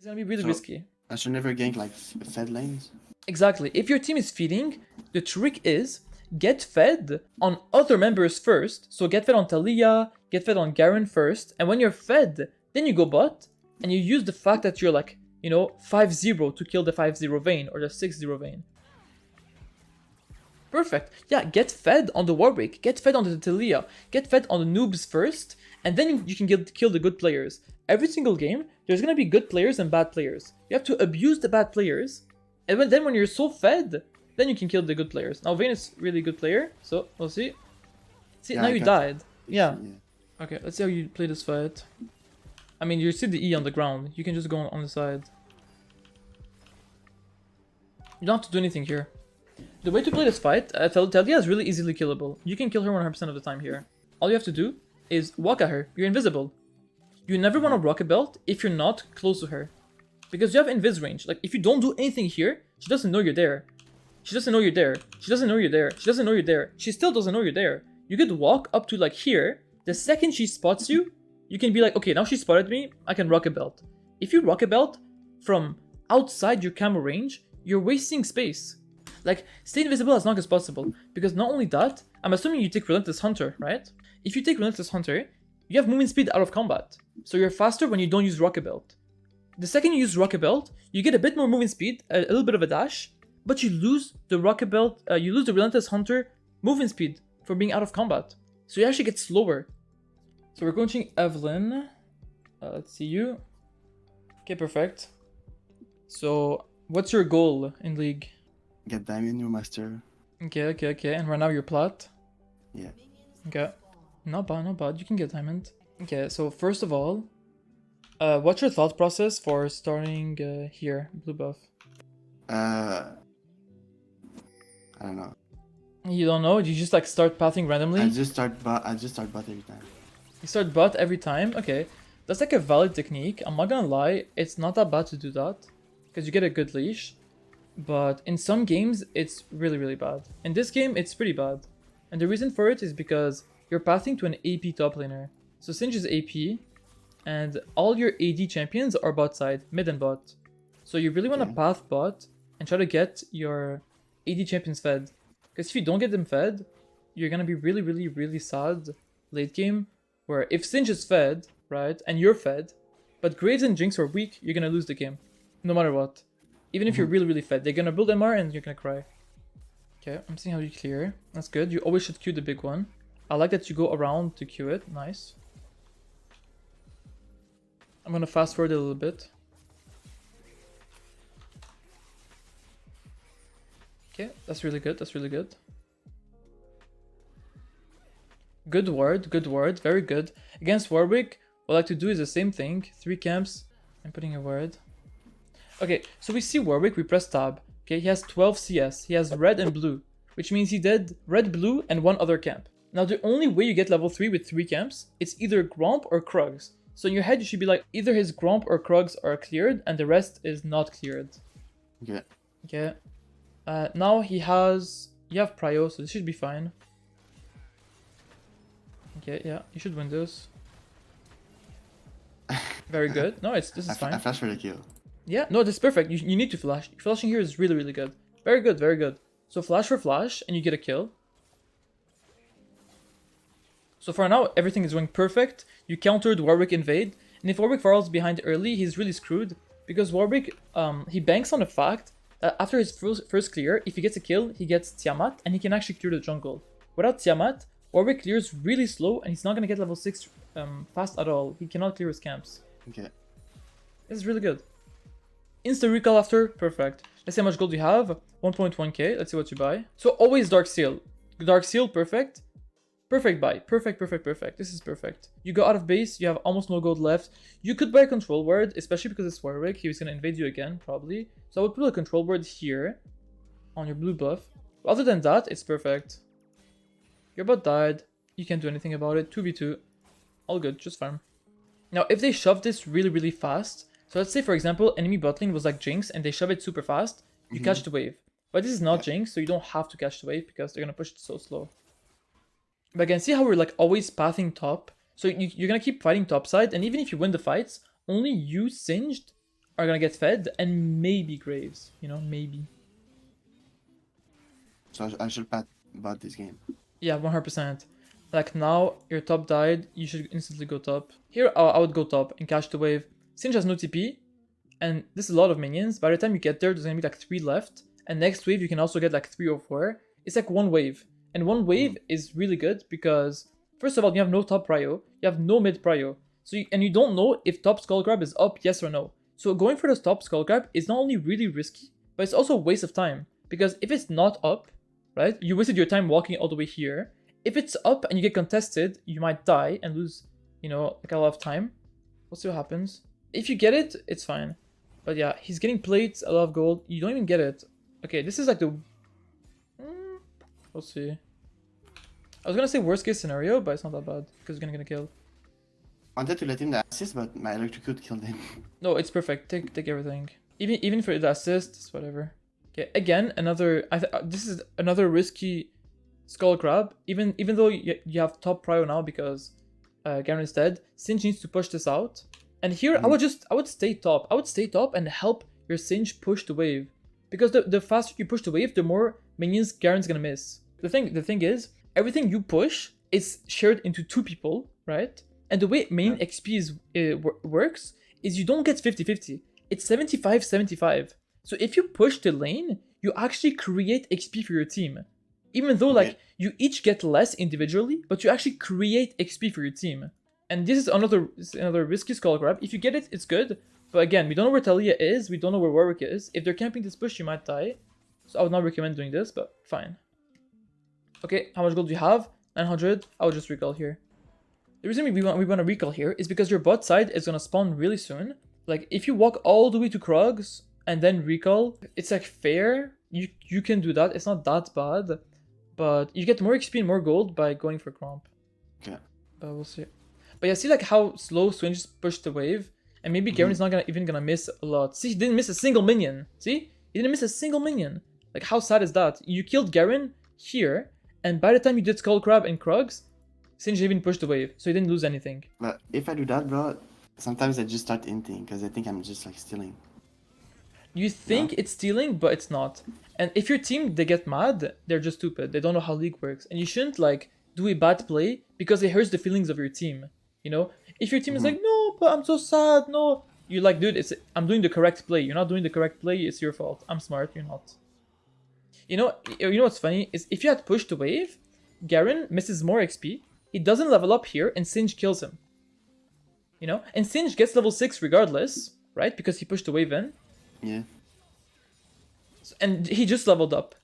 It's gonna be really So- risky. I should never gank like fed lanes. Exactly. If your team is feeding, the trick is get fed on other members first. So get fed on Talia, get fed on Garen first, and when you're fed, then you go bot, and you use the fact that you're like, 5-0 to kill the 5-0 Vayne or the 6-0 Vayne. Perfect. Yeah, get fed on the Warwick, get fed on the Talia, get fed on the noobs first, and then you can kill the good players. Every single game, there's gonna be good players and bad players. You have to abuse the bad players, and then when you're so fed, then you can kill the good players. Now Vayne is really good player, so we'll see. See, Yeah, now I you got died. Yeah. Okay, let's see how you play this fight. I mean, you see the E on the ground. You can just go on the side. You don't have to do anything here. The way to play this fight, Talia is really easily killable. You can kill her 100% of the time here. All you have to do is walk at her. You're invisible. You never want to rock a belt if you're not close to her. Because you have invis range. Like, if you don't do anything here, she doesn't know you're there. She doesn't know you're there. She doesn't know you're there. She doesn't know you're there. She still doesn't know you're there. You could walk up to like here. The second she spots you, you can be like, okay, now she spotted me. I can rock a belt. If you rock a belt from outside your camo range, you're wasting space. Like, stay invisible as long as possible. Because not only that, I'm assuming you take Relentless Hunter, right? If you take Relentless Hunter, you have movement speed out of combat. So you're faster when you don't use Rocket Belt. The second you use Rocket Belt, you get a bit more movement speed, a little bit of a dash, but you lose the Rocket Belt, you lose the Relentless Hunter movement speed for being out of combat. So you actually get slower. So we're coaching Evelynn. Let's see you. Okay, perfect. So what's your goal in League? Get Diamond, new master. Okay. And right now you're plat. Yeah. Okay. Not bad. You can get diamond. Okay, so first of all, what's your thought process for starting here, blue buff? I don't know. You don't know? You just like start pathing randomly? I just start bot every time. You start bot every time? Okay. That's like a valid technique. I'm not gonna lie, it's not that bad to do that. Because you get a good leash. But in some games, it's really, really bad. In this game, it's pretty bad. And the reason for it is because you're pathing to an AP top laner. So Singe is AP, and all your AD champions are bot side, mid and bot. So you really want to path bot and try to get your AD champions fed. Because if you don't get them fed, you're gonna be really, really, really sad late game. Where if Singe is fed, right, and you're fed, but Graves and Jinx are weak, you're gonna lose the game. No matter what. Even if you're really, really fed, they're gonna build MR and you're gonna cry. Okay, I'm seeing how you clear. That's good. You always should Q the big one. I like that you go around to Q it. Nice. I'm gonna fast forward a little bit. Okay, that's really good. That's really good. Good word. Very good. Against Warwick, what I like to do is the same thing. 3 camps. I'm putting a word. Okay, so we see Warwick, we press tab. Okay, he has 12 CS. He has red and blue, which means he did red, blue, and 1 other camp. Now, the only way you get level 3 with 3 camps, it's either Gromp or Krugs. So in your head, you should be like, either his Gromp or Krugs are cleared, and the rest is not cleared. Yeah. Okay. Now you have Prio, so this should be fine. Okay, yeah, you should win this. Very good. No, this is fine. I flashed for the kill. Yeah, no, this is perfect. You need to flash. Flashing here is really, really good. Very good. So flash for flash, and you get a kill. So for now, everything is going perfect. You countered Warwick invade, and if Warwick falls behind early, he's really screwed. Because Warwick, he banks on the fact that after his first clear, if he gets a kill, he gets Tiamat, and he can actually clear the jungle. Without Tiamat, Warwick clears really slow, and he's not going to get level 6 fast at all. He cannot clear his camps. Okay. This is really good. Insta recall after, perfect. Let's see how much gold you have. 1.1k. Let's see what you buy. So always Dark Seal. Dark Seal, perfect. Perfect buy. Perfect. This is perfect. You go out of base, you have almost no gold left. You could buy a control word, especially because it's Warwick. He was gonna invade you again, probably. So I would put a control word here on your blue buff. But other than that, it's perfect. Your bot died. You can't do anything about it. 2v2. All good, just farm. Now, if they shove this really, really fast, so let's say, for example, enemy bot lane was like Jinx and they shove it super fast, you catch the wave. But this is not Jinx, so you don't have to catch the wave because they're going to push it so slow. But again, see how we're like always pathing top? So you're going to keep fighting top side, and even if you win the fights, only you Singed are gonna get fed, and maybe Graves, you know, maybe. So I should bot this game. Yeah, 100%. Like now, your top died, you should instantly go top. Here, I would go top and catch the wave. Singe has no TP, and this is a lot of minions. By the time you get there, there's gonna be like 3 left. And next wave, you can also get like 3 or 4. It's like 1 wave. And 1 wave is really good because, first of all, you have no top prio, you have no mid prio. So and you don't know if top skull grab is up, yes or no. So going for the top skull grab is not only really risky, but it's also a waste of time. Because if it's not up, right, you wasted your time walking all the way here. If it's up and you get contested, you might die and lose, you know, like a lot of time. We'll see what happens. If you get it, it's fine. But yeah, he's getting plates, a lot of gold. You don't even get it. Okay, this is like the... we'll see. I was gonna say worst case scenario, but it's not that bad, because he's gonna get a kill. I wanted to let him the assist, but my electrocute killed him. No, it's perfect. Take everything. Even for the assist, it's whatever. Okay, again, another... this is another risky skull grab. Even though you have top prio now because Garen is dead, Singe needs to push this out. And here, I would stay top. I would stay top and help your Singe push the wave. Because the faster you push the wave, the more minions Garen's gonna miss. The thing is, everything you push is shared into 2 people, right? And the way main XP works is you don't get 50-50. It's 75-75. So if you push the lane, you actually create XP for your team. Even though like you each get less individually, but you actually create XP for your team. And this is another risky skull grab. If you get it, it's good. But again, we don't know where Talia is. We don't know where Warwick is. If they're camping this bush, you might die. So I would not recommend doing this, but fine. Okay, how much gold do you have? 900. I will just recall here. The reason we want to recall here is because your bot side is gonna spawn really soon. Like if you walk all the way to Krogs and then recall, it's like fair. You can do that. It's not that bad, but you get more XP and more gold by going for Cromp. Okay. But we'll see. But yeah, see like how slow Swing just pushed the wave, and maybe Garen is not even gonna miss a lot. See, he didn't miss a single minion. See, he didn't miss a single minion. Like how sad is that? You killed Garen here, and by the time you did Skull Crab and Krugs, Singe even pushed the wave, so he didn't lose anything. But if I do that, bro, sometimes I just start inting because I think I'm just like stealing. You think it's stealing, but it's not. And if your team, they get mad, they're just stupid. They don't know how League works. And you shouldn't like do a bad play because it hurts the feelings of your team. You know? If your team is like, no, but I'm so sad, no. You're like, dude, I'm doing the correct play. You're not doing the correct play, it's your fault. I'm smart, you're not. You know what's funny? Is if you had pushed the wave, Garen misses more XP. He doesn't level up here, and Singe kills him. You know? And Singe gets level 6 regardless, right? Because he pushed the wave in. Yeah. And he just leveled up.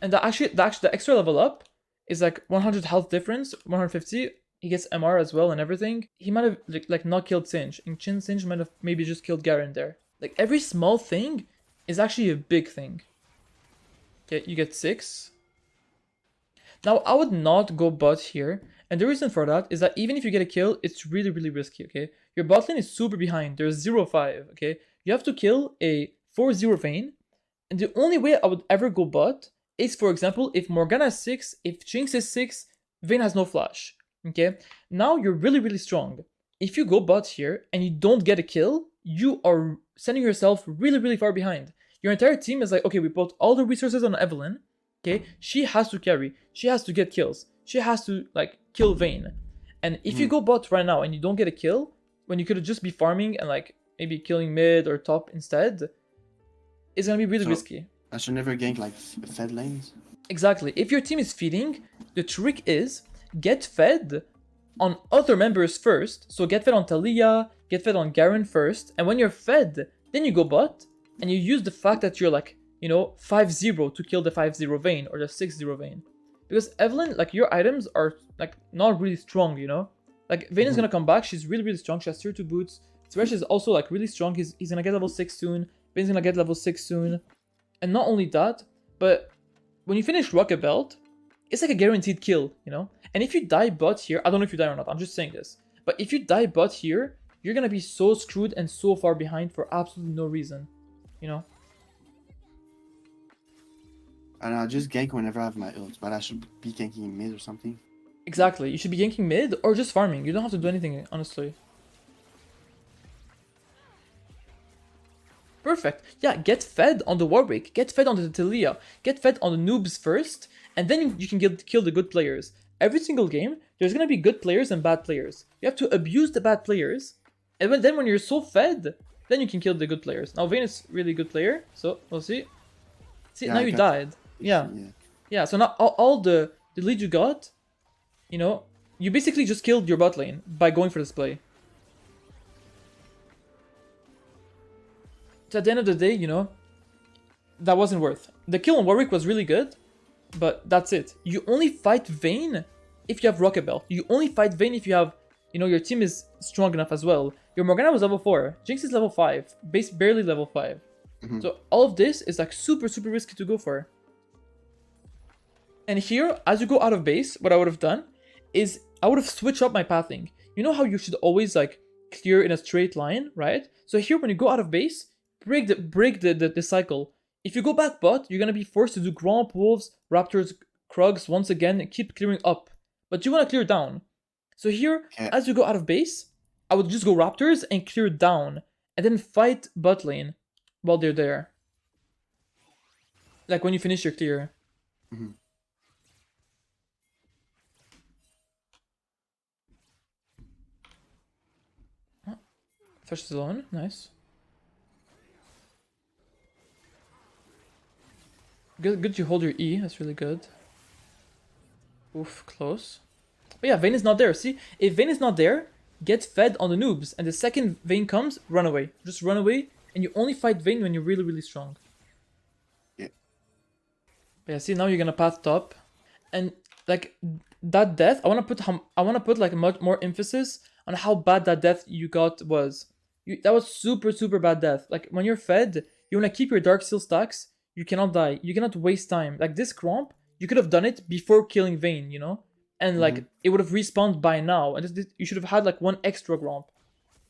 And the extra level up is like 100 health difference, 150. He gets MR as well and everything. He might have like not killed Singe. And Singe might have maybe just killed Garen there. Like every small thing is actually a big thing. Okay, you get 6. Now I would not go bot here. And the reason for that is that even if you get a kill, it's really, really risky, okay? Your bot lane is super behind. There's 0-5, okay? You have to kill a 4-0 Vayne. And the only way I would ever go bot is, for example, if Morgana is 6, if Jinx is 6, Vayne has no flash, okay? Now you're really, really strong. If you go bot here and you don't get a kill, you are sending yourself really, really far behind. Your entire team is like, okay, we put all the resources on Evelynn, okay? She has to carry. She has to get kills. She has to, like, kill Vayne. And if you go bot right now and you don't get a kill, when you could just be farming and, like, maybe killing mid or top instead, it's gonna be really risky. I should never gank, like, fed lanes? Exactly. If your team is feeding, the trick is get fed on other members first. So get fed on Talia, get fed on Garen first. And when you're fed, then you go bot and you use the fact that you're, like, you know, 5-0 to kill the 5-0 Vayne or the 6-0 Vayne. Because Evelynn, like, your items are, like, not really strong, you know? Like, Vayne is gonna come back, she's really, really strong, she has tier 2 boots. Thresh is also, like, really strong, he's gonna get level 6 soon. Vayne's gonna get level 6 soon. And not only that, but when you finish Rocket Belt, it's like a guaranteed kill, you know? And if you die bot here, I don't know if you die or not, I'm just saying this. But if you die bot here, you're gonna be so screwed and so far behind for absolutely no reason, you know? And I'll just gank whenever I have my ult, but I should be ganking mid or something. Exactly, you should be ganking mid or just farming. You don't have to do anything, honestly. Perfect. Yeah, get fed on the Warwick, get fed on the Talia, get fed on the noobs first, and then you can kill the good players. Every single game, there's gonna be good players and bad players. You have to abuse the bad players, and then when you're so fed, then you can kill the good players. Now Vayne is really good player, so we'll see. See, Yeah, now I you got- died. Yeah. Yeah, so now all the lead you got, you know, you basically just killed your bot lane by going for this play. So at the end of the day, you know, that wasn't worth. The kill on Warwick was really good, but that's it. You only fight Vayne if you have Rocket Belt. You only fight Vayne if you have, you know, your team is strong enough as well. Your Morgana was level 4, Jinx is level 5, base barely level 5. So all of this is like super risky to go for. And here, as you go out of base, what I would have done is I would have switched up my pathing. You know how you should always like clear in a straight line, right? So here, when you go out of base, break the cycle. If you go back bot, you're gonna be forced to do Gromp, Wolves, Raptors, Krugs once again and keep clearing up. But you wanna clear down. So here, as you go out of base, I would just go Raptors and clear down, and then fight bot lane while they're there. Like when you finish your clear. Thresh is alone, nice. Good you hold your E, that's really good. Oof, close. But yeah, Vayne is not there, see? If Vayne is not there, get fed on the noobs, and the second Vayne comes, run away. Just run away, and you only fight Vayne when you're really strong. Yeah. But yeah, see, now you're gonna path top. And like that death, I wanna put like much more emphasis on how bad that death you got was. That was super bad death. Like when you're fed, you wanna keep your Dark Seal stacks. You cannot die. You cannot waste time. Like this Gromp, you could have done it before killing Vayne, you know? And like it would have respawned by now. And you should have had like one extra Gromp.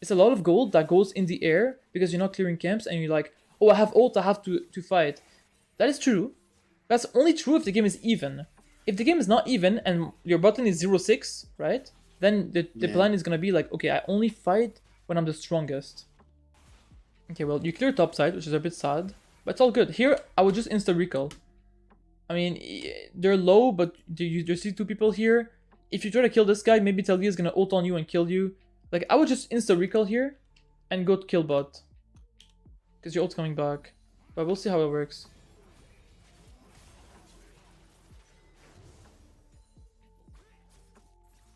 It's a lot of gold that goes in the air because you're not clearing camps and you're like, oh, I have ult, I have to fight. That is true. That's only true if the game is even. If the game is not even and your button is 0-6, right? Then the plan is gonna be like, okay, I only fight when I'm the strongest. Okay, well, you clear top side, which is a bit sad. But it's all good. Here, I would just insta-recall. I mean, they're low, but do you see two people here? If you try to kill this guy, maybe Talia is gonna ult on you and kill you. Like, I would just insta-recall here and go to kill bot. Because your ult's coming back. But we'll see how it works.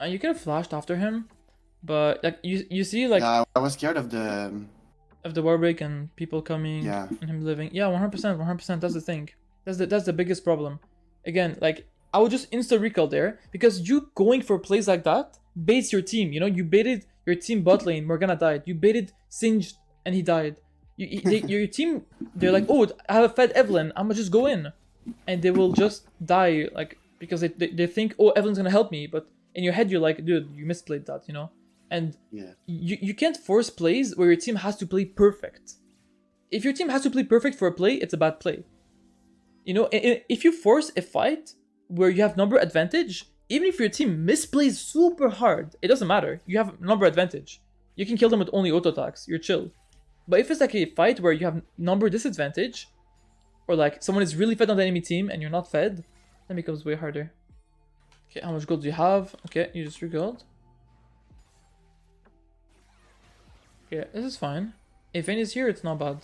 And you could have flashed after him. But, like, you see, like... Yeah, I was scared of the... Of the Warwick and people coming Yeah. and him living. Yeah, 100%, that's the thing. That's the biggest problem. Again, like, I would just insta-recall there, because you going for plays like that baits your team, you know? You baited your team bot lane, Morgana died. You baited Singed, and he died. Your team, they're like, oh, I have fed Evelynn, I'ma just go in. And they will just die, like, because they think, oh, Evelynn's gonna help me, but in your head you're like, dude, you misplayed that, you know? And you can't force plays where your team has to play perfect. If your team has to play perfect for a play, it's a bad play. You know, if you force a fight where you have number advantage, even if your team misplays super hard, it doesn't matter. You have number advantage. You can kill them with only auto attacks. You're chill. But if it's like a fight where you have number disadvantage, or like someone is really fed on the enemy team and you're not fed, that becomes way harder. Okay, how much gold do you have? Okay, you just 3 gold. Yeah, this is fine. If Vayne is here, it's not bad.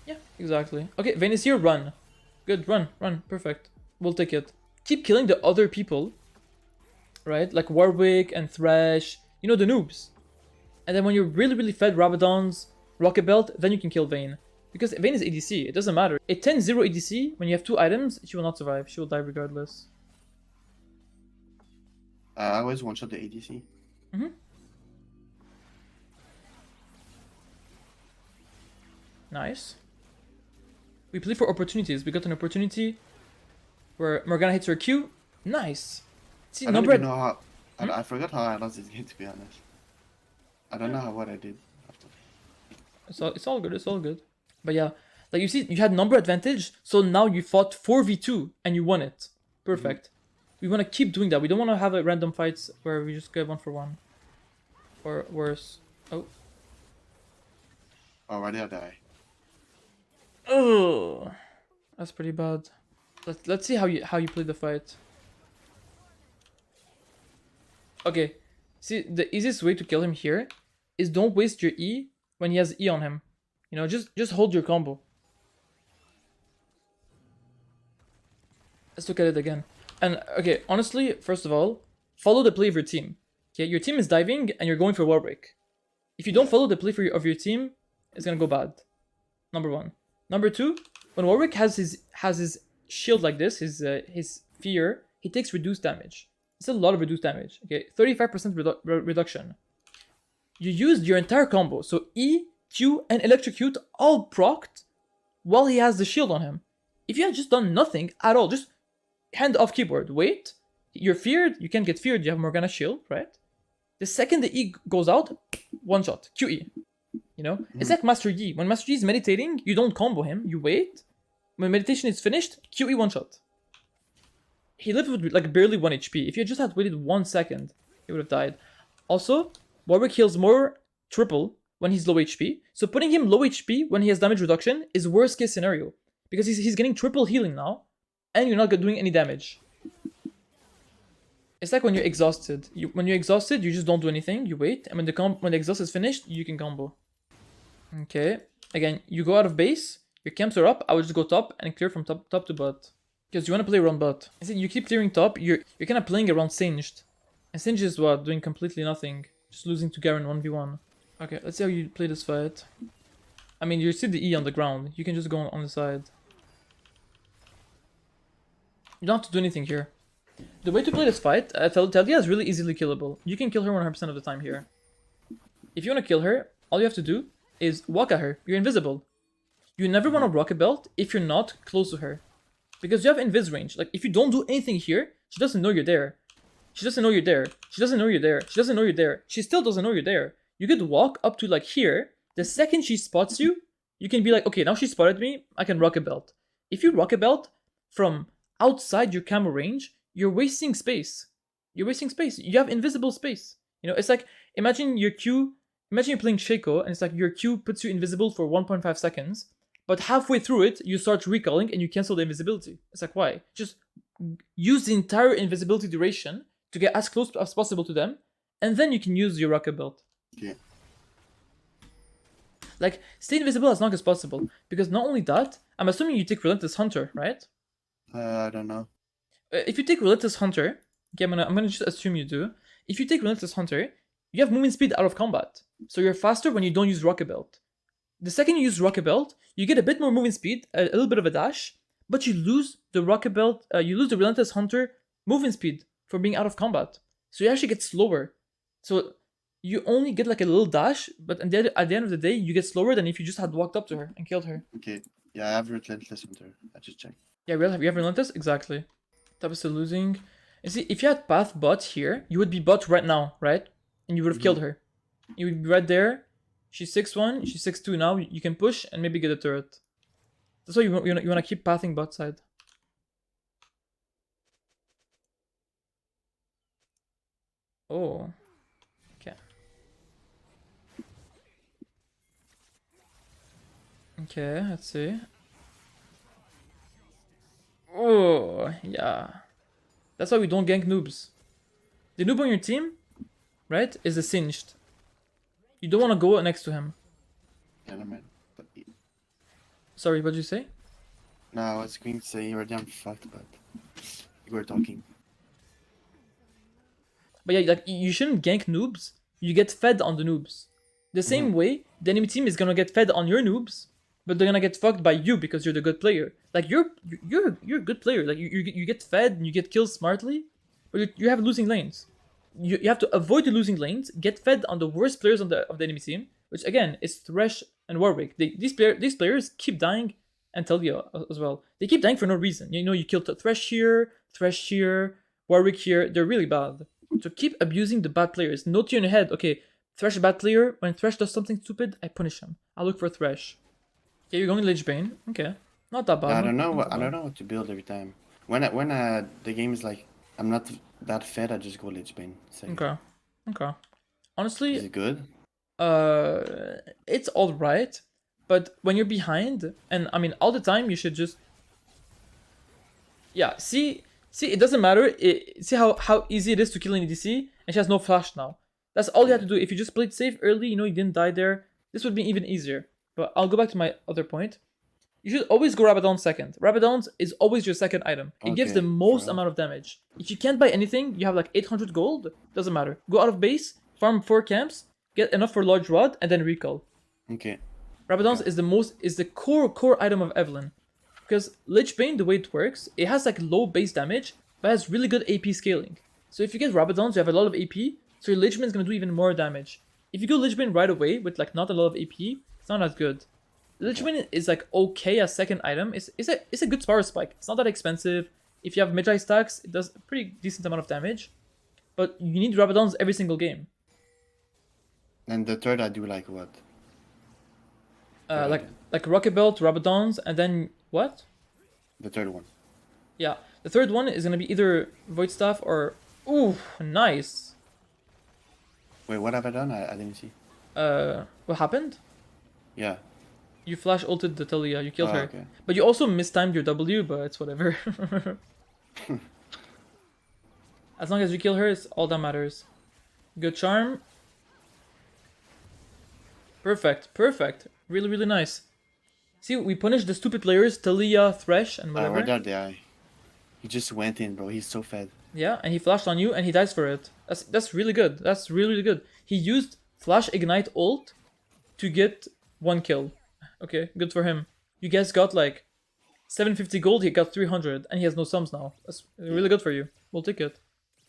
Yeah, exactly. Okay, Vayne is here, run. Good, run, perfect. We'll take it. Keep killing the other people, right? Like Warwick and Thresh, you know, the noobs. And then when you're really fed Rabadons, Rocket Belt, then you can kill Vayne. Because Vayne is ADC, it doesn't matter. A 10-0 ADC, when you have 2 items, she will not survive. She will die regardless. I always one-shot the ADC. Nice. We play for opportunities. We got an opportunity where Morgana hits her Q. Nice. See, I don't even know how... I forgot how I lost this game, to be honest. I don't know what I did after. It's all good, it's all good. But yeah, like you see, you had number advantage, so now you fought 4v2 and you won it. Perfect. We want to keep doing that. We don't want to have random fights where we just get 1 for 1. Or worse. Oh. Already I die. Oh. That's pretty bad. Let's see how you play the fight. Okay. See, the easiest way to kill him here is don't waste your E when he has E on him. You know, just hold your combo. Let's look at it again. And okay, honestly, first of all, follow the play of your team. Okay, your team is diving and you're going for Warwick. If you don't follow the play of your team, it's gonna go bad. Number one. Number two, when Warwick has his shield like this, his fear, he takes reduced damage. It's a lot of reduced damage. Okay, 35% reduction. You used your entire combo, so E, Q, and Electrocute all procced while he has the shield on him. If you had just done nothing at all, just hand off keyboard, wait, you're feared, you can't get feared, you have Morgana shield, right? The second the E goes out, one shot, QE. You know? It's like Master Yi. When Master Yi is meditating, you don't combo him, you wait. When meditation is finished, QE one shot. He lived with like barely 1 HP. If you just had waited 1 second, he would have died. Also, Warwick heals more triple when he's low HP. So putting him low HP when he has damage reduction is worst case scenario. Because he's getting triple healing now, and you're not doing any damage. It's like when you're exhausted. When you're exhausted, you just don't do anything, you wait, and when the exhaust is finished, you can combo. Okay, again, you go out of base, your camps are up, I would just go top and clear from top to bot. Because you want to play around bot. I said you keep clearing top, you're kind of playing around Singed. And Singed is what? Doing completely nothing. Just losing to Garen 1v1. Okay, let's see how you play this fight. I mean, you see the E on the ground. You can just go on the side. You don't have to do anything here. The way to play this fight, Talia is really easily killable. You can kill her 100% of the time here. If you want to kill her, all you have to do is walk at her. You're invisible. You never want to rock a belt if you're not close to her. Because you have invis range. Like, if you don't do anything here, she doesn't know you're there. She doesn't know you're there. She doesn't know you're there. She doesn't know you're there. She still doesn't know you're there. You could walk up to like here. The second she spots you, you can be like, okay, now she spotted me. I can rock a belt. If you rock a belt from outside your camo range, you're wasting space. You're wasting space. You have invisible space. You know, it's like, imagine your Q, imagine you're playing Shaco, and it's like your Q puts you invisible for 1.5 seconds, but halfway through it, you start recalling and you cancel the invisibility. It's like, why? Just use the entire invisibility duration to get as close as possible to them, and then you can use your rocket belt. Yeah. Like, stay invisible as long as possible, because not only that, I'm assuming you take Relentless Hunter, right? I don't know. If you take Relentless Hunter, okay, I'm gonna just assume you do. If you take Relentless Hunter, you have movement speed out of combat, so you're faster when you don't use Rocket Belt. The second you use Rocket Belt, you get a bit more movement speed, a little bit of a dash, but you lose the Rocket Belt, you lose the Relentless Hunter movement speed for being out of combat. So you actually get slower. So you only get like a little dash, but at the end of the day, you get slower than if you just had walked up to her and killed her. Okay. Yeah, I have Relentless Hunter. I just checked. Yeah, you have Relentless? Exactly. That was still losing. You see, if you had Path bot here, you would be bot right now, right? And you would have killed her. You would be right there. She's 6-1, she's 6-2 now. You can push and maybe get a turret. That's why you want to keep pathing bot side. Oh. Okay. Okay, let's see. Oh, yeah. That's why we don't gank noobs. The noob on your team, right, is a Singed. You don't want to go next to him. Yeah, no man. But Sorry, what did you say? no, I was going to say you're damn fucked, but you were talking. But yeah, like, you shouldn't gank noobs. You get fed on the noobs. The same way, the enemy team is gonna get fed on your noobs, but they're gonna get fucked by you because you're the good player. Like, you're a good player. Like, you get fed and you get killed smartly, but you have losing lanes. You have to avoid the losing lanes, get fed on the worst players of the enemy team, which again is Thresh and Warwick. These players keep dying, and Talia as well. They keep dying for no reason. You know, you killed Thresh here, Warwick here. They're really bad. So keep abusing the bad players. Note in your head, okay, Thresh a bad player. When Thresh does something stupid, I punish him. I look for Thresh. Okay, you're going Lich Bane. Okay, not that bad. I don't know what to build every time. When the game is like I'm not that fed, I just go Lich Bane. Okay. Honestly, Is it good? it's all right, but when you're behind, and I mean all the time, you should just yeah. See, it doesn't matter. See how easy it is to kill an EDC, and she has no flash now. That's all you have Yeah. to do. If you just played safe early, you know you didn't die there. This would be even easier. But I'll go back to my other point. You should always go Rabadon second. Rabadon is always your second item. It gives the Okay, most for real? amount of damage. If you can't buy anything, you have like 800 gold, doesn't matter. Go out of base, farm 4 camps, get enough for large rod, and then recall. Okay. Rabadon's Okay. is the core item of Evelynn. Because Lich Bane, the way it works, it has like low base damage, but has really good AP scaling. So if you get Rabadons, you have a lot of AP, so your Lich Bane is gonna do even more damage. If you go Lich Bane right away with like not a lot of AP, it's not as good. Lich Bane is like okay as second item. It's a good power spike. It's not that expensive. If you have Magi stacks, it does a pretty decent amount of damage. But you need Rabadons every single game. And the third I do like what? Third Like item. Rocket Belt, Rabadons, and then what? The third one. Yeah, the third one is gonna be either Void Staff or ooh, nice. Wait, what have I done? I didn't see. What happened? Yeah. You flash ulted the Talia, you killed Oh, her. okay. But you also mistimed your W, but it's whatever. As long as you kill her, it's all that matters. Good charm. Perfect, perfect. Really, really nice. See, we punished the stupid players, Talia, Thresh, and Where whatever. did I? He just went in, bro. He's so fed. Yeah, and he flashed on you, and he dies for it. That's really good. That's really, really good. He used Flash Ignite ult to get 1 kill. Okay, good for him. You guys got like 750 gold, he got 300, and he has no sums now. That's really good for you. We'll take it.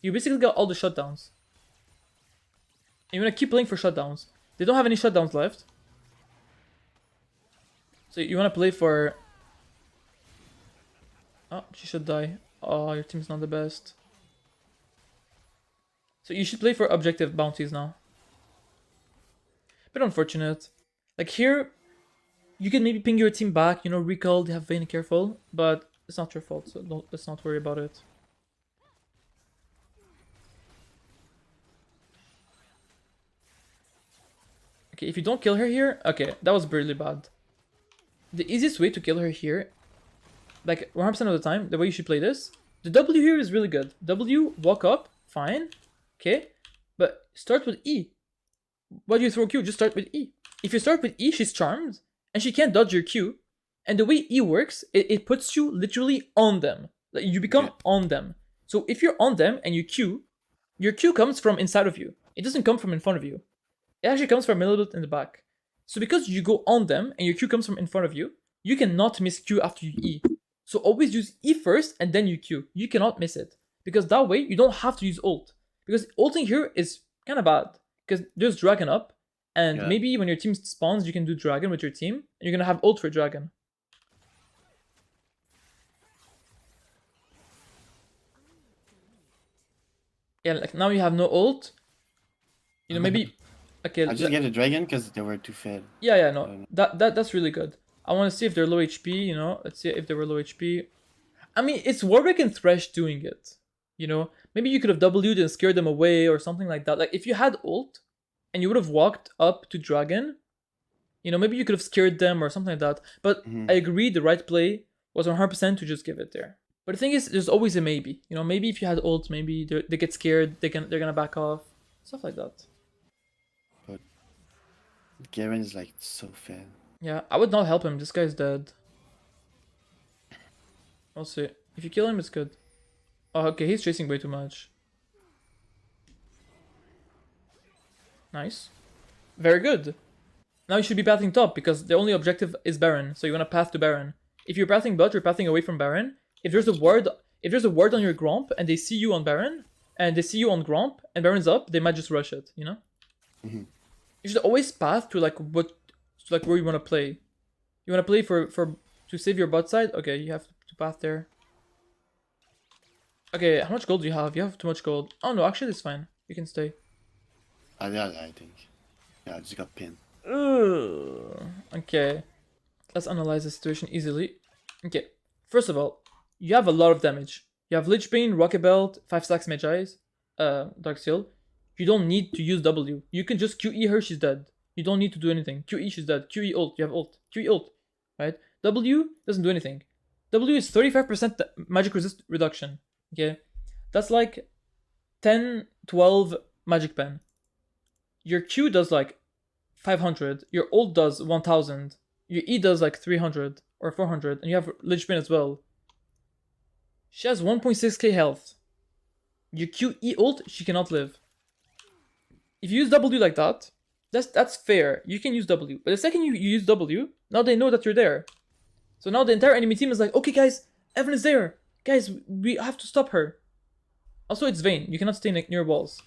You basically got all the shutdowns. And you're gonna keep playing for shutdowns. They don't have any shutdowns left. So you wanna play for... Oh, she should die. Oh, your team's not the best. So you should play for objective bounties now. Bit unfortunate. Like here, you can maybe ping your team back, you know, recall, they have Vayne, careful, but it's not your fault, so let's not worry about it. Okay, if you don't kill her here, okay, that was really bad. The easiest way to kill her here, like 100% of the time, the way you should play this, the W here is really good. W, walk up, fine, okay, but start with E. Why do you throw Q? Just start with E. If you start with E, she's charmed, and she can't dodge your Q. And the way E works, it puts you literally on them. Like you become on them. So if you're on them and you Q, your Q comes from inside of you. It doesn't come from in front of you. It actually comes from a little bit in the back. So because you go on them and your Q comes from in front of you, you cannot miss Q after you E. So always use E first and then you Q. You cannot miss it. Because that way you don't have to use ult. Because ulting here is kind of bad. Because there's dragon up. And maybe when your team spawns, you can do dragon with your team. And you're going to have ult for dragon. Yeah, like now you have no ult. You know, maybe... Okay, I just get a dragon because they were too fed. Yeah, no. That's really good. I want to see if they're low HP, you know. Let's see if they were low HP. I mean, it's Warwick and Thresh doing it. You know, maybe you could have W'd and scared them away or something like that. Like, if you had ult and you would have walked up to Dragon, you know, maybe you could have scared them or something like that. But I agree, the right play was 100% to just give it there. But the thing is, there's always a maybe. You know, maybe if you had ult, maybe they get scared, they're gonna back off, stuff like that. But Garen is like so fed. Yeah, I would not help him. This guy's dead. We'll see. If you kill him, it's good. Oh, okay, he's chasing way too much. Nice. Very good. Now you should be pathing top, because the only objective is Baron, so you want to path to Baron. If you're pathing bot, you're pathing away from Baron. If there's a ward on your Gromp, and they see you on Baron, and they see you on Gromp, and Baron's up, they might just rush it, you know? You should always path to like where you want to play. You want to play to save your bot side? Okay, you have to path there. Okay, how much gold do you have? You have too much gold. Oh no, actually it's fine. You can stay. Yeah, I think. Yeah, I just got pinned. Okay. Let's analyze the situation easily. Okay. First of all, you have a lot of damage. You have Lich Bane, Rocket Belt, 5 stacks Magi's, Dark Seal. You don't need to use W. You can just QE her, she's dead. You don't need to do anything. QE, she's dead. QE ult, you have ult. QE ult, right? W doesn't do anything. W is 35% magic resist reduction, okay? That's like 10, 12 magic pen. Your Q does like 500. Your ult does 1000. Your E does like 300 or 400. And you have Lich Bane as well. She has 1.6k health. Your Q E ult, she cannot live. If you use W like that, that's fair. You can use W. But the second you use W, now they know that you're there. So now the entire enemy team is like, okay guys, Evelynn is there. Guys, we have to stop her. Also, it's Vayne. You cannot stay near walls.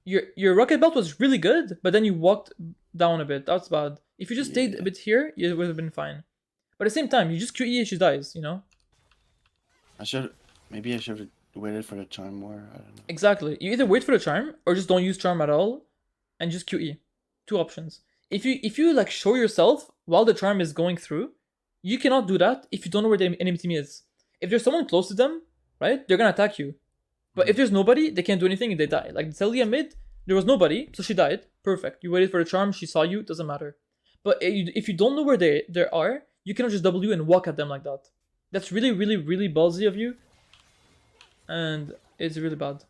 Your rocket belt was really good, but then you walked down a bit. That's bad. If you just stayed a bit here, it would have been fine. But at the same time, you just QE and she dies, you know? Maybe I should have waited for the charm more. I don't know. Exactly. You either wait for the charm or just don't use charm at all and just QE. Two options. If you like show yourself while the charm is going through, you cannot do that if you don't know where the enemy team is. If there's someone close to them, right, they're gonna attack you. But if there's nobody, they can't do anything and they die. Like the Celia mid, there was nobody, so she died. Perfect. You waited for the charm, she saw you, doesn't matter. But if you don't know where they are, you cannot just W and walk at them like that. That's really, really, really ballsy of you. And it's really bad.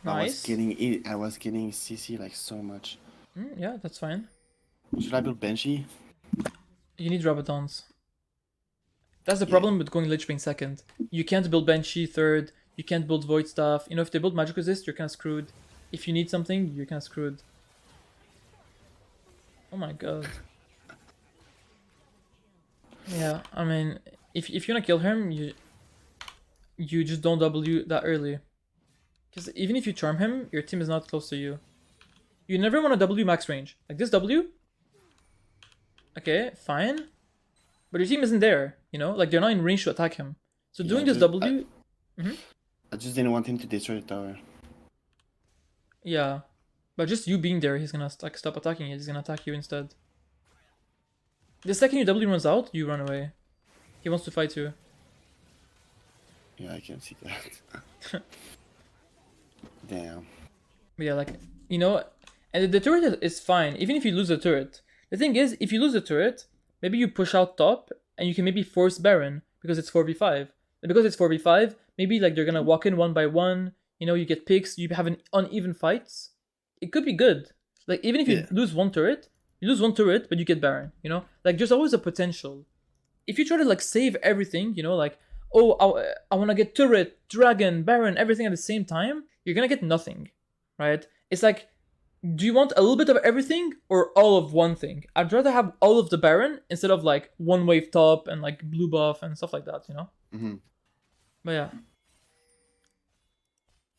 Nice. I was getting CC like so much. Yeah, that's fine. Should I build Banshee? You need Rabadons. That's the problem with going Lich Bane second. You can't build Banshee third. You can't build Void Staff. You know, if they build Magic Resist, you're kind of screwed. If you need something, you're kind of screwed. Oh my god. Yeah, I mean, if you wanna kill him, you just don't W that early. Because even if you charm him, your team is not close to you. You never want to W max range. Like this W. Okay, fine. But your team isn't there, you know? Like they're not in range to attack him. So doing this W... I just didn't want him to destroy the tower. Yeah. But just you being there, he's gonna like stop attacking you. He's gonna attack you instead. The second your W runs out, you run away. He wants to fight you. Yeah, I can see that. Damn. But yeah, like, you know, and the turret is fine, even if you lose the turret. The thing is, if you lose the turret, maybe you push out top, and you can maybe force Baron, because it's 4v5. And because it's 4v5, maybe like they're gonna walk in one by one, you know, you get picks, you have an uneven fights. It could be good. Like, even if you lose one turret, but you get Baron, you know? Like, there's always a potential. If you try to, like, save everything, you know, like, oh, I wanna get turret, dragon, Baron, everything at the same time, you're gonna get nothing, right? It's like, do you want a little bit of everything or all of one thing? I'd rather have all of the Baron instead of, like, one wave top and, like, blue buff and stuff like that, you know? But yeah.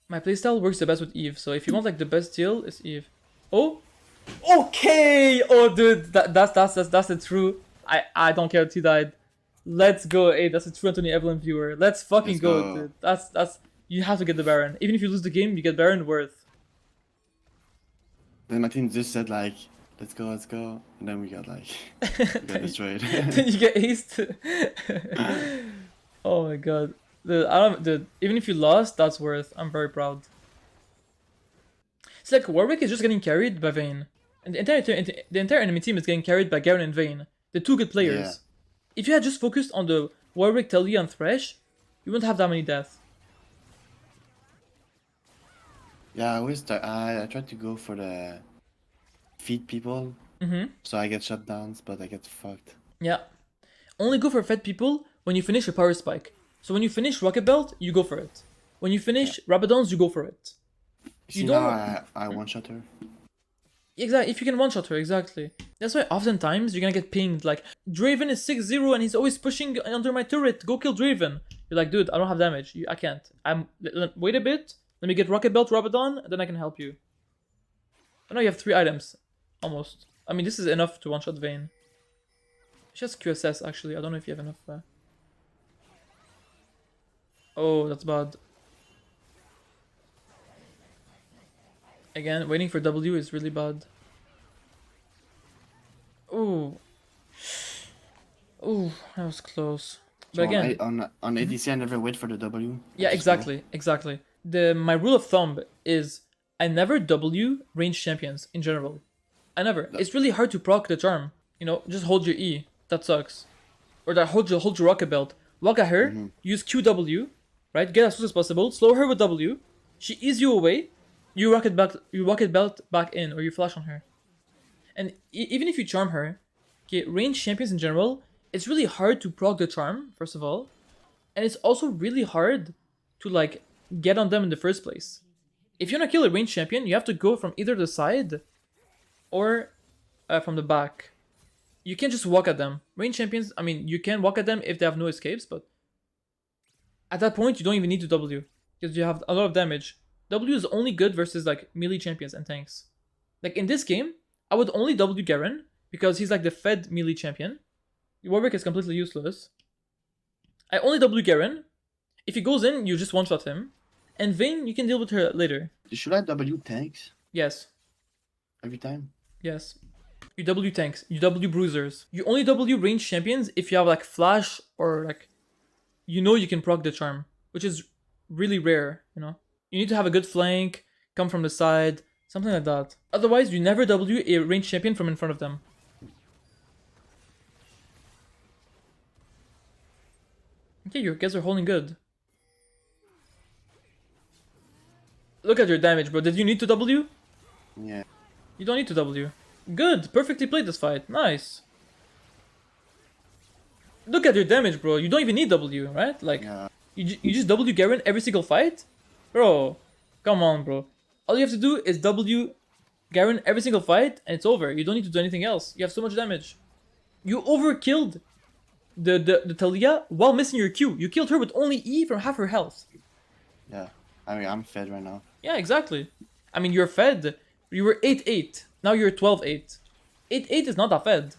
My playstyle works the best with Eve, so if you want, like, the best deal, it's Eve. Oh! Okay! Oh, dude, that's a true... I don't care if he died. Let's go. Hey, that's a true Anthony Evelynn viewer. Let's fucking go, dude. That's... You have to get the Baron. Even if you lose the game, you get Baron worth. Then my team just said like, let's go. And then we got like, we got destroyed. Then you get aced. Oh my god. Dude, even if you lost, that's worth. I'm very proud. It's like Warwick is just getting carried by Vayne. And the entire enemy team is getting carried by Garen and Vayne. The two good players. Yeah. If you had just focused on the Warwick, Talia, and Thresh, you wouldn't have that many deaths. Yeah, I tried to go for the feed people, so I get shutdowns, but I get fucked. Yeah. Only go for fed people when you finish a power spike. So when you finish Rocket Belt, you go for it. When you finish Rabadons, you go for it. You don't... I one-shot her. Exactly, if you can one-shot her, exactly. That's why oftentimes you're gonna get pinged, like, Draven is 6-0 and he's always pushing under my turret, go kill Draven. You're like, dude, I don't have damage, I can't. Wait a bit, let me get Rocket Belt, Rabadon, then I can help you. I know you have 3 items, almost. I mean, this is enough to one-shot Vayne. She has QSS, actually, I don't know if you have enough. Oh, that's bad. Again, waiting for W is really bad. Ooh. Ooh, that was close. So But again, on ADC, I never wait for the W. I yeah, just go. exactly. My rule of thumb is I never W range champions in general. I never. No. It's really hard to proc the charm. You know, just hold your E. That sucks. Or that hold your rocket belt. Walk at her, use QW, right? Get as close as possible. Slow her with W. She ease you away. You rocket belt back in, or you flash on her. And even if you charm her, okay, range champions in general, it's really hard to proc the charm, first of all. And it's also really hard to like get on them in the first place. If you want to kill a range champion, you have to go from either the side or from the back. You can't just walk at them. Range champions, I mean, you can walk at them if they have no escapes, but at that point, you don't even need to W because you have a lot of damage. W is only good versus like melee champions and tanks. Like in this game, I would only W Garen because he's like the fed melee champion. Warwick is completely useless. I only W Garen. If he goes in, you just one-shot him. And Vayne, you can deal with her later. Should I W tanks Yes. every time? Yes. You W tanks, you W bruisers. You only W range champions if you have like flash or like you know you can proc the charm, which is really rare, you know. You need to have a good flank, come from the side, something like that. Otherwise, you never W a range champion from in front of them. Okay, your guys are holding good. Look at your damage, bro. Did you need to W? Yeah. You don't need to W. Good, perfectly played this fight. Nice. Look at your damage, bro. You don't even need W, right? Like, Yeah. you just W Garen every single fight? Bro, come on, bro. All you have to do is W Garen every single fight, and it's over. You don't need to do anything else. You have so much damage. You overkilled the Talia while missing your Q. You killed her with only E from half her health. Yeah. I mean, I'm fed right now. Yeah, exactly. I mean, you're fed. You were 8-8. Now you're 12-8. 8-8 is not that fed.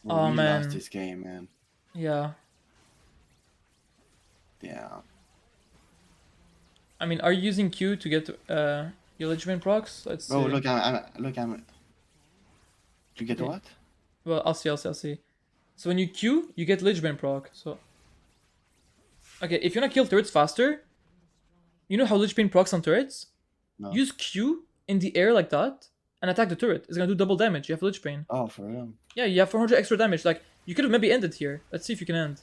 We Oh, really man. lost this game, man. Yeah. Yeah. I mean, are you using Q to get your Lich procs? Let's see. Bro, look, I'm. You get Yeah. what? Well, I'll see. So when you Q, you get Lich proc. So. Okay, if you wanna kill turrets faster, you know how Lich procs on turrets? No. Use Q in the air like that and attack the turret. It's gonna do double damage. You have Lich Bane. Oh, for real? Yeah, you have 400 extra damage. Like, you could have maybe ended here. Let's see if you can end.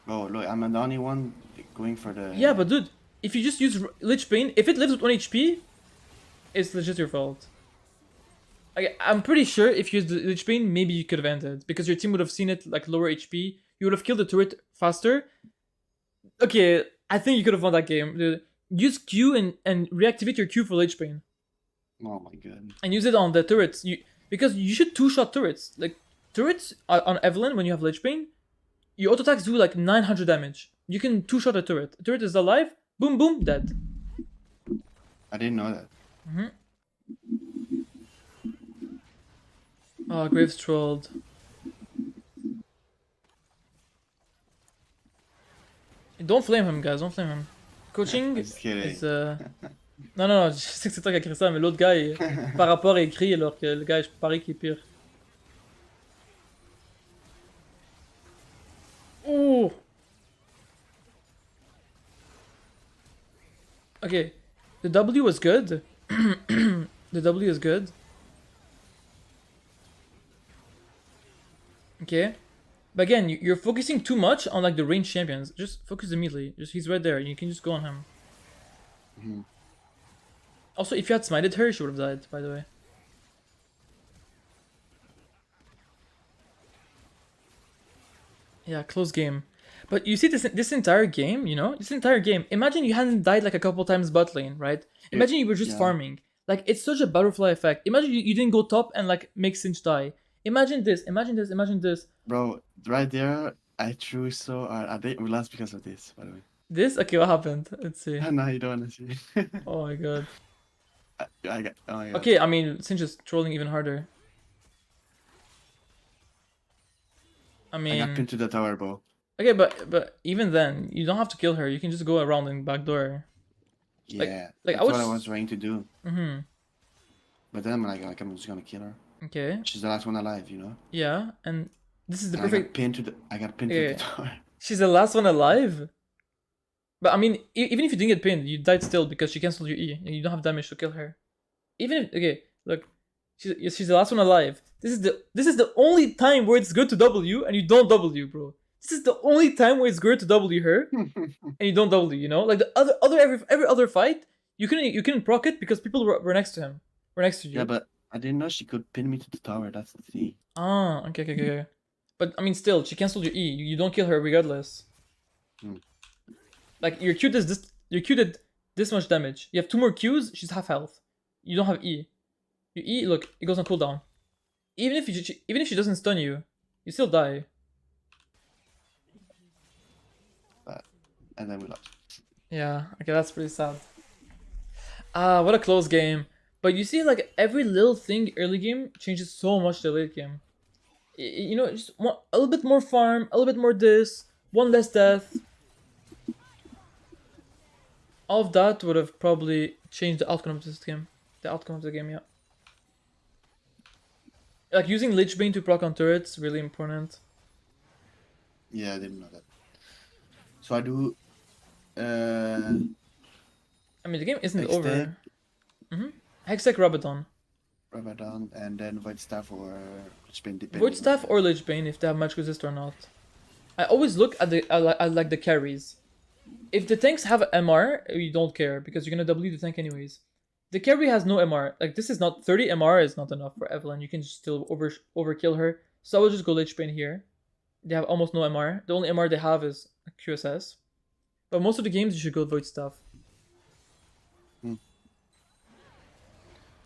Bro, look, I'm the only one going for the. Yeah, but dude, if you just use Lich Bane, if it lives with 1 HP, it's legit your fault. I'm pretty sure if you used Lich Bane, maybe you could have ended. Because your team would have seen it like lower HP. You would have killed the turret faster. Okay, I think you could have won that game. Dude, use Q and reactivate your Q for Lich Bane. Oh my god. And use it on the turrets. Because you should two-shot turrets. Like, turrets on Evelynn, when you have Lich Bane, your auto attacks do like 900 damage. You can two-shot a turret. A turret is alive, boom, boom, dead. I didn't know that. Oh, Graves trolled. Don't flame him, guys, don't flame him. Coaching Just kidding. is... Non, je sais que c'est toi qui as écrit ça, mais l'autre gars, par rapport, est écrit alors que le gars, je parie qu'il est pire. Ouh! Okay, the W was good. The W is good. Okay. But again, you're focusing too much on like the range champions. Just focus immediately. He's right there. You can just go on him. Mhm. Also, if you had smited her, she would have died, by the way. Yeah, close game. But you see this entire game, you know? This entire game, imagine you hadn't died like a couple times bot lane, right? Imagine you were just Yeah. farming. Like, it's such a butterfly effect. Imagine you didn't go top and like make Cinch die. Imagine this. Bro, right there, I threw so hard. I think we lost because of this, by the way. This? Okay, what happened? Let's see. No, you don't want to see. Oh my god. I got. Oh my god. Okay, I mean, Cinch is trolling even harder. I I got mean, pinned to the tower, bro. okay, but even then, you don't have to kill her. You can just go around and backdoor. Yeah. like, I that's what I was- was trying to do. Mm-hmm. But then I'm like, I'm just gonna kill her. Okay. She's the last one alive, you know? Yeah, and This is the I perfect. got pinned to the. I got pinned to Yeah. the tower. She's the last one alive. But I mean, even if you didn't get pinned, you died still because she cancelled your E, and you don't have damage to kill her. Even if, okay, look, she's the last one alive. This is the only time where it's good to W and you don't W, bro. This is the only time where it's good to W her and you don't W. You know, like the every other fight, you couldn't proc it because people were next to him, were next to you. Yeah, but I didn't know she could pin me to the tower. That's the thing. Ah, okay. But I mean, still, she cancelled your E. You don't kill her regardless. Like your Q does this. Your Q did this much damage. You have 2 more Qs. She's half health. You don't have E. Your E, look, it goes on cooldown. Even if she doesn't stun you, you still die. And then we lost. Yeah. Okay, that's pretty sad. Ah, what a close game. But you see, like every little thing early game changes so much the late game. You know, just a little bit more farm, a little bit more this, 1 less death. All of that would have probably changed the outcome of this game. The outcome of the game, yeah. Like using Lich Bane to proc on turrets, really important. Yeah, I didn't know that. So I do. I mean, the game isn't Hextech. over. Hextech Rabadon. Ramadan and then Void Staff or Lich Bane depending. Void Staff or Lich Bane if they have magic resist or not. I always look at like the carries. If the tanks have MR, you don't care because you're gonna W the tank anyways. The carry has no MR. Like this is not 30 MR is not enough for Evelynn. You can just still overkill her. So I will just go Lich Bane here. They have almost no MR. The only MR they have is QSS. But most of the games you should go Void Staff.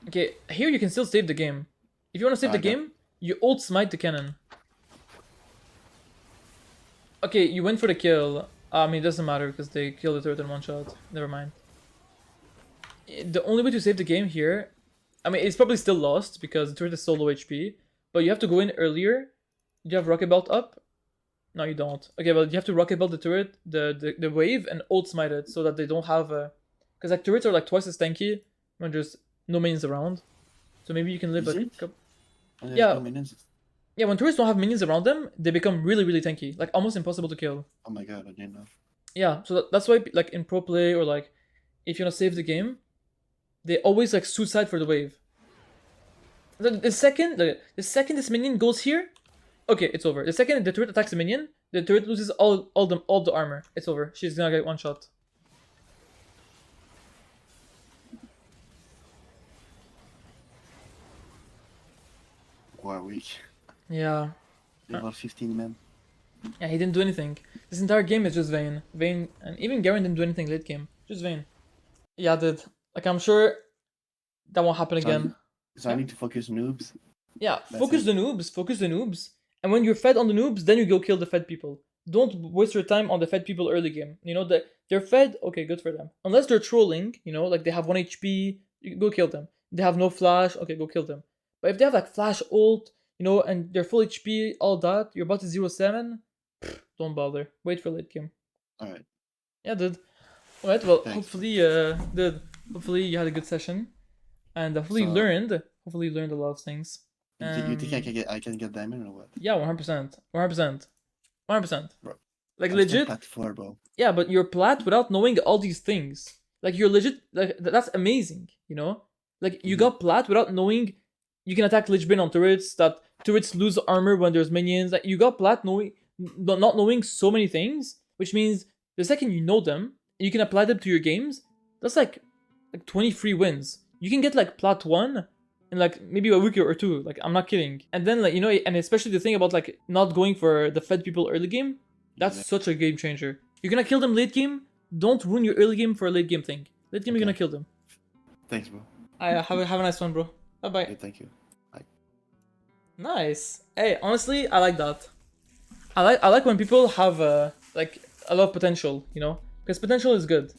Okay, here you can still save the game. If you want to save the game, you ult smite the cannon. Okay, you went for the kill. I mean, it doesn't matter because they killed the turret in 1 shot. Never mind. The only way to save the game here, I mean, it's probably still lost because the turret is so low HP. But you have to go in earlier. You have Rocket Belt up. No, you don't. Okay, but you have to Rocket Belt the turret, the wave, and ult smite it so that they don't have a... Because like turrets are like twice as tanky when there's no minions around. So maybe you can live a couple... Yeah. No yeah, when turrets don't have minions around them, they become really, really tanky. Like almost impossible to kill. Oh my god, I didn't know. Yeah, so that's why like in pro play or like if you want to save the game, they always like suicide for the wave. The second this minion goes here, okay, it's over. The second the turret attacks a minion, the turret loses all the armor. It's over. She's gonna get 1 shot. Wow, weak. Yeah. About 15 men. Yeah, he didn't do anything. This entire game is just Vayne. Vayne, and even Garen didn't do anything late game. Just Vayne. Yeah, dude. Like, I'm sure that won't happen again. So I need to focus noobs. Yeah, focus the noobs. And when you're fed on the noobs, then you go kill the fed people. Don't waste your time on the fed people early game. You know, they're fed, okay, good for them. Unless they're trolling, you know, like they have 1 HP, you go kill them. They have no flash, okay, go kill them. But if they have like flash ult, you know, and they're full HP, all that, you're about to 0-7, don't bother. Wait for late game. Alright. Yeah, dude. Alright, well, Thanks. hopefully you had a good session. And hopefully you learned a lot of things. You think I can get diamond or what? Yeah, 100%. 100%. Bro, like I'm legit. Plat 4, bro. Yeah, but you're plat without knowing all these things. Like you're legit. Like that's amazing. You know, like you got plat without knowing you can attack Lich Bane on turrets. That turrets lose armor when there's minions. Like you got plat not knowing so many things, which means the second you know them, you can apply them to your games. That's like 23 wins. You can get like plat 1 in like maybe a week or 2. Like I'm not kidding. And then like you know, and especially the thing about like not going for the fed people early game. That's such a game changer. You're gonna kill them late game. Don't ruin your early game for a late game thing. Late game, you're gonna kill them. Thanks, bro. Have a nice one, bro. Bye bye. Okay, thank you. Bye. Nice. Hey, honestly, I like that. I like when people have like a lot of potential. You know, because potential is good.